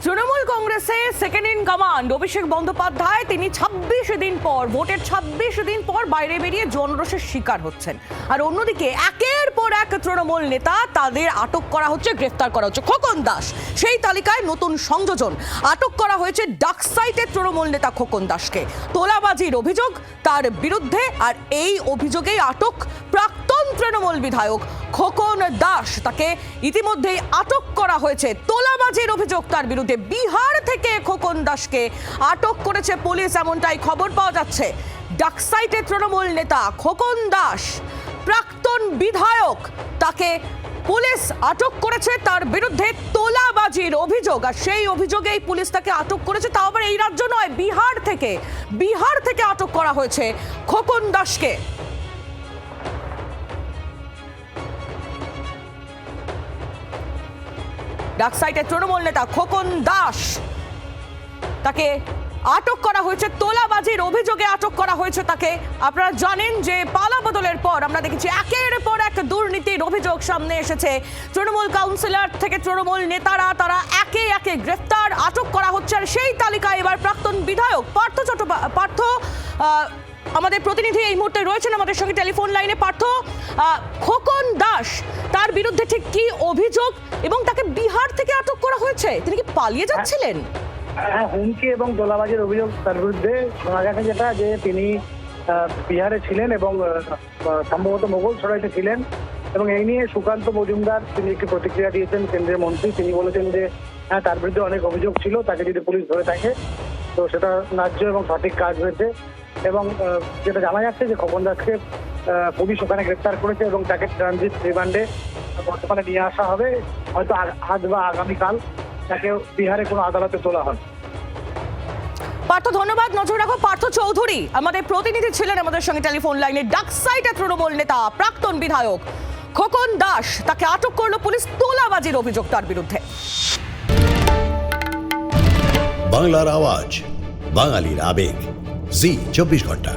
তৃণমূল কংগ্রেসে second in command Abhishek Bandyopadhyay তিনি ২৬ দিন পর ভোটের ২৬ দিন পর বাইরে বেরিয়ে জনরোষের শিকার হচ্ছেন। আর অন্যদিকে একের পর এক তৃণমূল নেতা তাদের আটক করা হচ্ছে, গ্রেফতার করা হচ্ছে। খোকন দাস সেই তালিকায় নতুন সংযোজন, আটক করা হয়েছে ডাকসাইটের তৃণমূল নেতা খোকন দাসকে। তোলাবাজির অভিযোগ তার বিরুদ্ধে, আর এই অভিযোগেই আটক প্রাক্তন তৃণমূল বিধায়ক খোকন দাস। তাকে ইতিমধ্যেই আটক করা হয়েছে তোলাবাজির অভিযোগ তার বিরুদ্ধে। বিহার থেকে খোকন দাসকে আটক করেছে পুলিশ, এমনটাই খবর পাওয়া যাচ্ছে। ডাকসাইটের তৃণমূল নেতা খোকন দাস প্রাক্তন বিধায়ক, তাকে পুলিশ আটক করেছে, তার বিরুদ্ধে তোলাবাজির অভিযোগ, আর সেই অভিযোগেই পুলিশ তাকে আটক করেছে। তাও আবার এই রাজ্য নয়, বিহার থেকে আটক করা হয়েছে খোকন দাসকে। ডাকসাইটের তৃণমূল নেতা খোকন দাস, তাকে আটক করা হয়েছে তোলাবাজির অভিযোগে, আটক করা হয়েছে তাকে। আপনারা জানেন যে পালা বদলের পর আমরা দেখেছি একের পর এক দুর্নীতির অভিযোগ সামনে এসেছে। তৃণমূল কাউন্সিলর থেকে তৃণমূল নেতারা তারা একে একে গ্রেফতার, আটক করা হচ্ছে। আর সেই তালিকায় এবার প্রাক্তন বিধায়ক পার্থ আমাদের প্রতিনিধি এই মুহূর্তে রয়েছেন আমাদের সঙ্গে টেলিফোন লাইনে। পার্থ, খোকন দাস তার বিরুদ্ধে ঠিক কি অভিযোগ এবং তাকে বিহার থেকে আটক করা হয়েছে? তিনি কি পালিয়ে যাচ্ছিলেন? হ্যাঁ, হুমকি এবং তোলাবাজির অভিযোগ তার বিরুদ্ধে। শোনা গেছে যেটা যে তিনি বিহারে ছিলেন এবং সম্ভবত মোগলসরাইতে ছিলেন, এবং এই নিয়ে সুকান্ত মজুমদার তিনি একটি প্রতিক্রিয়া দিয়েছেন, কেন্দ্রীয় মন্ত্রী। তিনি বলেছেন যে হ্যাঁ, তার বিরুদ্ধে অনেক অভিযোগ ছিল, তাকে যদি পুলিশ ধরে থাকে তো সেটা ন্যায্য এবং সঠিক কাজ হয়েছে। এবং যেটা জানা যাচ্ছে যে খোকন দাসকে পুলিশ ওখানে গ্রেপ্তার করেছে এবং তাকে ট্রানজিট রিমান্ডে বর্তমানে নিয়ে আসা হবে। হয়তো আজ বা আগামীকাল তাকে বিহারে কোনো আদালতে তোলা হবে। পার্থ, ধন্যবাদ। নজর রাখো। পার্থ চৌধুরী আমাদের প্রতিনিধি ছিলেন আমাদের সঙ্গে টেলিফোন লাইনে। ডাকসাইটের তৃণমূল নেতা প্রাক্তন বিধায়ক খোকন দাস, তাকে আটক করলো পুলিশ তোলাবাজির অভিযোগ তার বিরুদ্ধে। বাংলার আওয়াজ, বাঙালির আবেগ, জি 24 ঘন্টা।